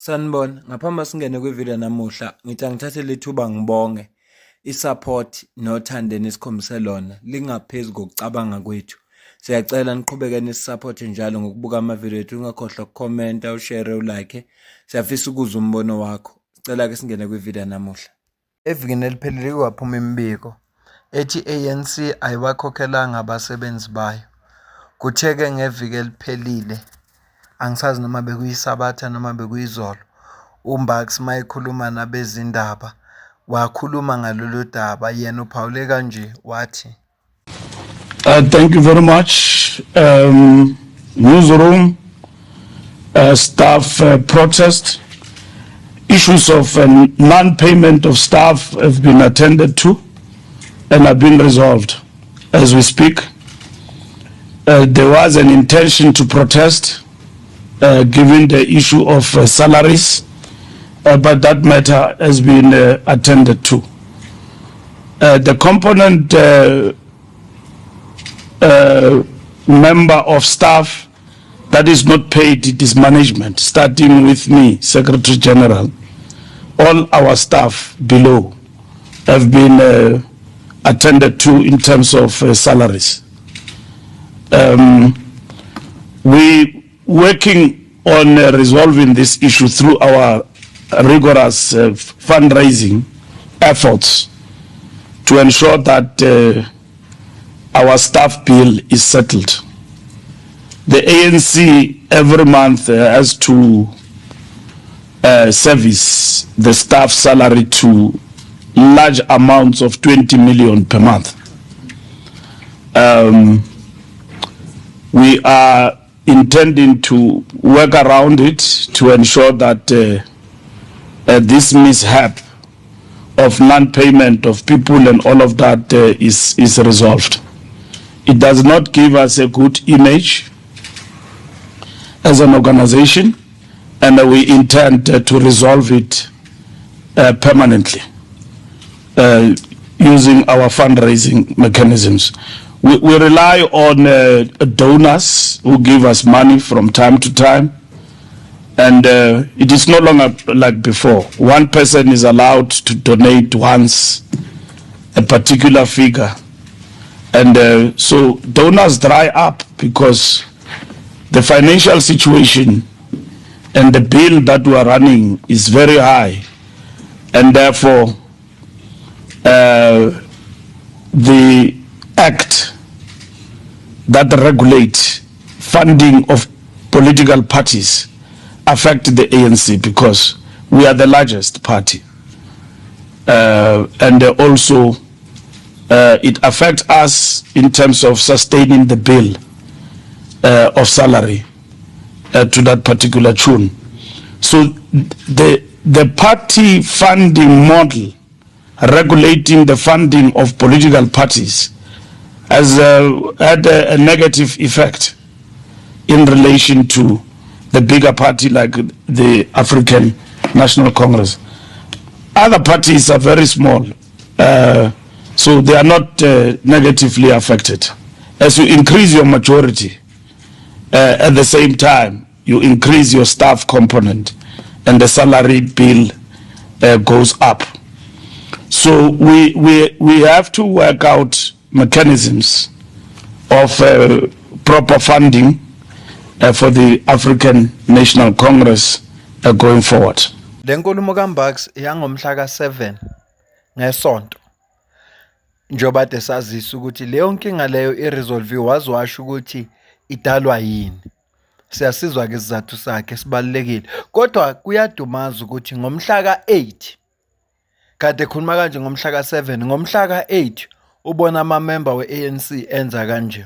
Sanibona, ngaphambi singene kwivideo namuhla, ngithi angithathe lethuba ngibonge isupport nothando nesikhombise lona lingaphezu kokucabanga kwethu. Siyacela niqhubeke nisupporte njalo ngokubuka amavideo ethu, ungakhohlwa ukukhomenta, ushare, ulike. Siyafisa ukuzwa umbono wakho. Sicela ke singene kwivideo namuhla. Evikini eliphelile kwaphuma imibiko ethi ANC ayiwakhokhelanga abasebenzi bayo. Kuthe-ke ngeviki eliphelile, angisazi noma bekuyisabatha noma bekuyizolo, uMbax mayekhuluma nabezindaba wakhuluma ngalolu daba, yena uphawule kanje wathi, Thank you very much. Newsroom, staff protest. Issues of non-payment of staff have been attended to and have been resolved as we speak. There was an intention to protest given the issue of salaries, but that matter has been attended to. The component member of staff that is not paid, it is management, starting with me, Secretary General. All our staff below have been attended to in terms of salaries. We working on resolving this issue through our rigorous fundraising efforts to ensure that our staff bill is settled. The ANC every month has to service the staff salary to large amounts of 20 million per month. We are intending to work around it to ensure that this mishap of non-payment of people and all of that is resolved. It does not give us a good image as an organization, and we intend to resolve it permanently using our fundraising mechanisms. We rely on donors who give us money from time to time, and it is no longer like before. One person is allowed to donate once a particular figure, and so donors dry up because the financial situation and the bill that we are running is very high, and therefore the act that regulates funding of political parties affect the ANC because we are the largest party, and also it affects us in terms of sustaining the bill of salary to that particular tune. So the party funding model regulating the funding of political parties has had a negative effect in relation to the bigger party like the African National Congress. Other parties are very small, so they are not negatively affected. As you increase your majority, at the same time, you increase your staff component and the salary bill goes up. So we have to work out mechanisms of proper funding for the African National Congress going forward. Le nkulumo kaMbax yangomhla ka7 ngesonto. Njoba de sazisa ukuthi leyo nkinga leyo iresolve wazi washo ukuthi idalwa yini. Siyasizwa ke isizathu sakhe sibalekile. Kodwa kuyadumaza ukuthi ngomhla ka8 kade khuluma kanje ngomhla ka7 ngomhla ka8 ubona ama member weANC enza kanje.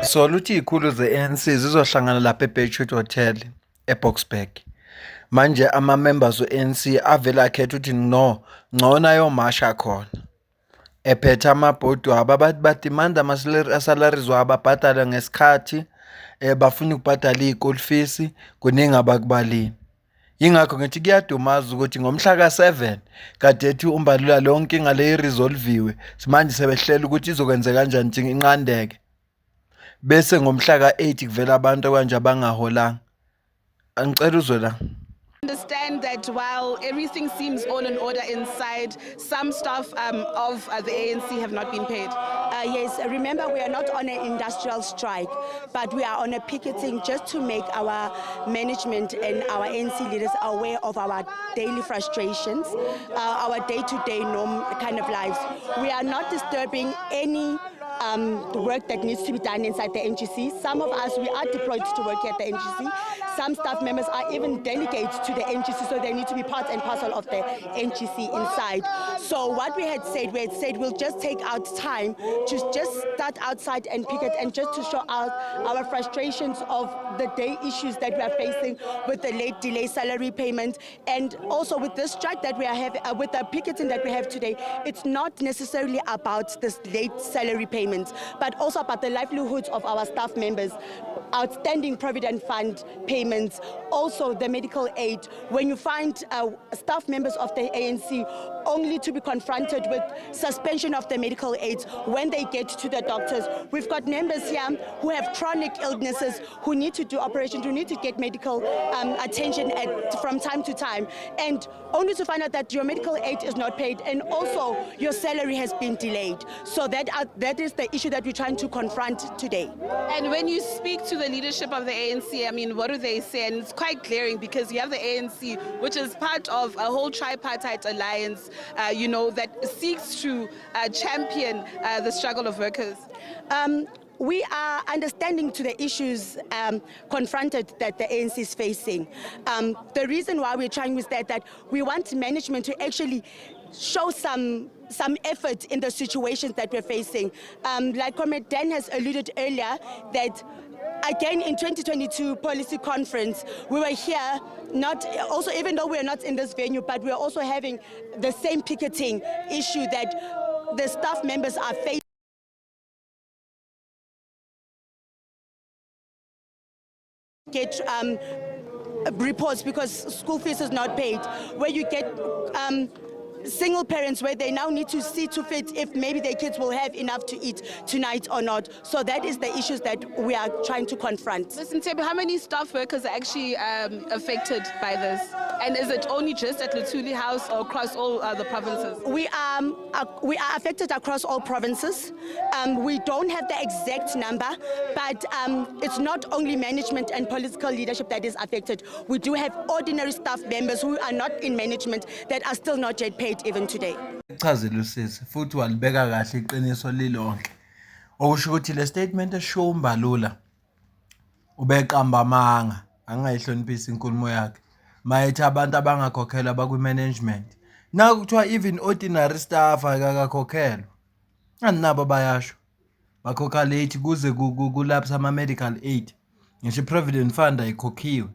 Soluthi izikhulu ze-ANC zizohlangana lapha eBaytree Hotel eBoksburg. Manje ama-members we-ANC avele akhetha ukuthi no, ngcono ayomasha khona. Ephethe amabhodi wabo abathi badimanda ama-salaries wabo abhadale ngesikhathi, bafuna ukubhadala iy'kole fees, kuningi abakubalini. Yingakho ngithi kuyadumaza ukuthi ngomhla ka-7 kade ethi uMbalula leyo nkinga le iresolviwe, manje sebehlela ukuthi izokwenzeka kanjani ukuthi inqandeke. Bese ngomhla ka-8 kuvela abantu kanje abangaholanga. Angicela uzwe la. Understand that while everything seems all in order inside, some staff of the ANC have not been paid. Yes, remember we are not on an industrial strike, but we are on a picketing just to make our management and our ANC leaders aware of our daily frustrations, our day-to-day norm kind of lives. We are not disturbing any the work that needs to be done inside the NGC. Some of us, we are deployed to work here at the NGC. Some staff members are even delegates to the NGC, so they need to be part and parcel of the NGC inside. So what we had said we'll just take out time to just start outside and picket and just to show out our frustrations of the day issues that we are facing with the late delay salary payment, and also with this strike that we are having, with the picketing that we have today. It's not necessarily about this late salary payment, but also about the livelihoods of our staff members, outstanding provident fund payments, also the medical aid. When you find staff members of the ANC only to be confronted with suspension of the medical aids when they get to the doctors. We've got members here who have chronic illnesses, who need to do operations, who need to get medical attention from time to time, and only to find out that your medical aid is not paid and also your salary has been delayed. So that is the issue that we're trying to confront today. And when you speak to the leadership of the ANC, I mean, what do they say? And it's quite glaring because you have the ANC, which is part of a whole tripartite alliance, that seeks to champion the struggle of workers. We are understanding to the issues confronted that the ANC is facing. The reason why we're trying is that we want management to actually show some effort in the situations that we're facing. Like Comrade Dan has alluded earlier, that again in 2022 policy conference, we were here, even though we're not in this venue, but we're also having the same picketing issue that the staff members are facing. Get reports because school fees is not paid, where you get single parents where they now need to see to fit if maybe their kids will have enough to eat tonight or not. So that is the issues that we are trying to confront. Listen, Tebu, how many staff workers are actually affected by this? And is it only just at Luthuli House or across all the provinces? We are affected across all provinces. We don't have the exact number, but it's not only management and political leadership that is affected. We do have ordinary staff members who are not in management that are still not yet paid even today. Chazela usisi futhi walibeka kahle iqiniso lilonke. Okusho ukuthi le statement esho uMbalula ubeqamba amanga, angayihloniphisi inkulumo yakhe. Mayethi abantu abangakhokhelwa bakwi-management. Naku kuthiwa even ordinary staff akakakhokhelwa. Anginabo bayasho. Bakhokha late kuze kulapse ama-medical aid. Ngisho i-provident fund ayikhokhiwe.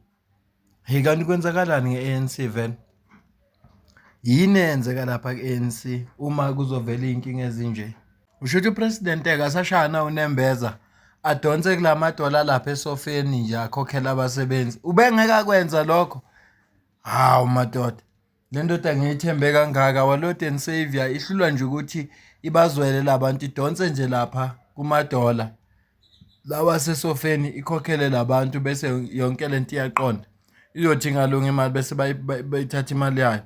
Kanti kwenzakalani nge-ANC vele? Yini eyenzeka lapha ku-ANC uma kuzovela iy'nkinga ezinje? Usho ukuthi upresident akasashaya uNembeza adonse kula madola lapha esofeni nje akhokhela abasebenzi. Ubengeke akwenza lokho? Hawu madoda, le ndoda ngiyithembe kangaka, wa-Lord and Saviour, ihlulwa nje ukuthi ibazwele labantu, idonse nje lapha kumadola lawa sesofeni ikhokhele labantu bese yonke lento iyaqonda. Iyothi ngalunga imali bese bayithatha imali yayo.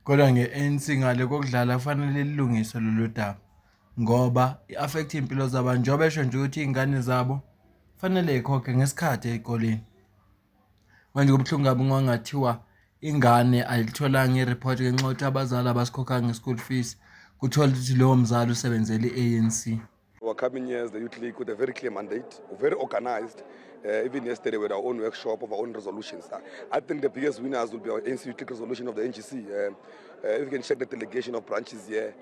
Kodwa nge-ANC ngale kokudlala kufanele lilungiswe lolu daba ngoba i-affect iy'mpilo zabantu, njengoba esho nje ukuthi iy'ngane zabo kufanele yikhokhe ngesikhathi ey'koleni. Manje kubuhlungu kabi ngoba ngathiwa ingane ayilitholanga iripoti ngenxa yokuthi abazali abasikhokhanga nge-school fees, kuthola ukuthi lowo mzali usebenzele i-ANC. Our coming years, the Youth League with a very clear mandate, very organized, Even yesterday with our own workshop of our own resolutions. I think the biggest winners will be our NC Youth League resolution of the NGC. If you can check the delegation of branches here,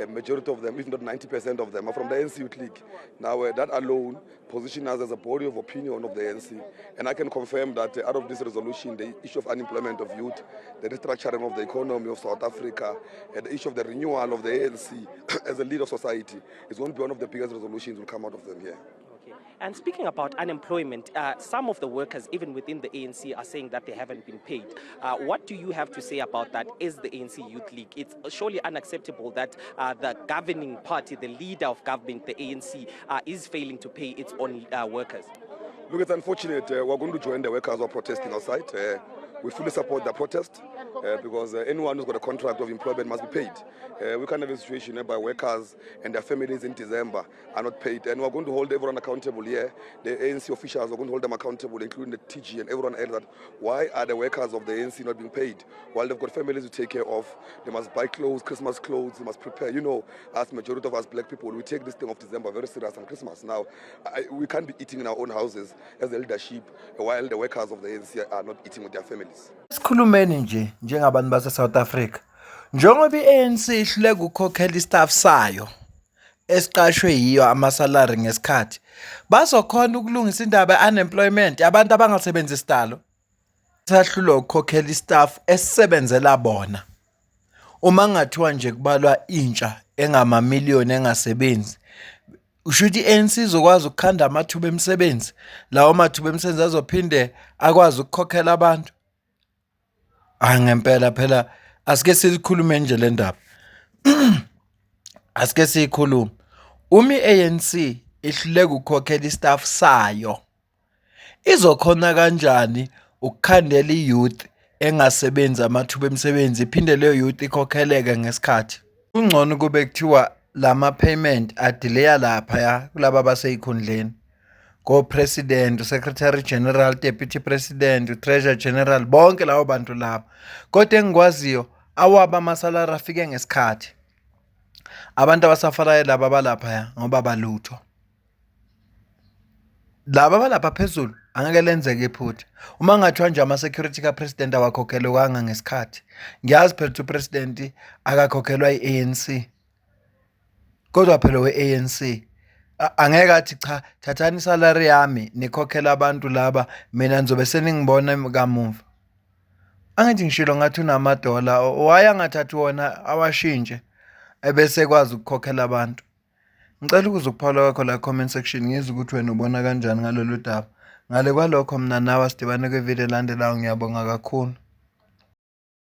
majority of them, if not 90% of them, are from the NC Youth League. Now that alone positions us as a body of opinion of the NC. And I can confirm that out of this resolution, the issue of unemployment of youth, the restructuring of the economy of South Africa, and the issue of the renewal of the ANC as a leader of society is going to be one of the biggest resolutions will come out of them here. And speaking about unemployment, some of the workers, even within the ANC, are saying that they haven't been paid. What do you have to say about that as the ANC Youth League? It's surely unacceptable that the governing party, the leader of government, the ANC, is failing to pay its own workers. Look, it's unfortunate. We're going to join the workers who are protesting outside. We fully support the protest because anyone who's got a contract of employment must be paid. We can't have a situation whereby workers and their families in December are not paid. And we're going to hold everyone accountable here. The ANC officials are going to hold them accountable, including the TG and everyone else, that why are the workers of the ANC not being paid? While they've got families to take care of, they must buy clothes, Christmas clothes, they must prepare. You know, as majority of us black people, we take this thing of December very serious on Christmas. Now, we can't be eating in our own houses as the leadership while the workers of the ANC are not eating with their families. Sikhulumeni nje njengabantu base South Africa. Njengoba iANC ihluleka ukukhokhela istaff sayo esiqashwe yiyo amasalary ngesikhathi, bazokhona ukulungisa indaba ye-unemployment abantu abangasebenzi isitalo. Sahlulwa ukukhokhela istaff esisebenzela bona. Uma ngathiwa nje kubalwa intsha engamamiliyoni engasebenzi, usho ukuthi iANC izokwazi ukukhanda amathuba emisebenzi, lawo mathuba emisebenzi azophinde akwazi ukukhokhela abantu. Ngempela phela asike sikhulume nje le ndaba. Asike sikhulume. Uma iANC ihluleka ukukhokhela istaff sayo, izokhona kanjani ukukhandela iyouth engasebenzi amathuba emisebenzi iphinde leyo youth ikhokheleke ngesikhathi? Ungcono kube kuthiwa lama payment adelaya lapha ya kulabo abaseyikhundleni. Go President, Secretary General, Deputy President, Treasurer General, bonke labo bantu labo. Kodwa engikwaziyo awaba amasalary afike ngesikhathi. Abantu abasafarayo laba abalapha ya ngoba balutho. Laba abalapha phezulu angeke lenzeke iphutha. Uma ngathiwa nje ama security ka president awakhokhelwanga ngesikhathi. Ngiyazi phela ukuthi president akakhokhelwa iANC. Kodwa phela weANC angeke athi cha thathani isalary yami nikhokhela abantu laba mina nizobe seningibona kamuva. Angithi ngishilo ngathi unamadola waya ngathathi wona awashintshe ebese kwazi ukukhokhela abantu. Ngicela ukuze ukuphawula kwakho la comment section ngizwe ukuthi wena ubona kanjani ngalolu daba. Ngale kwalokho mina nawe sidibane kwivideo elandelayo ngiyabonga kakhulu.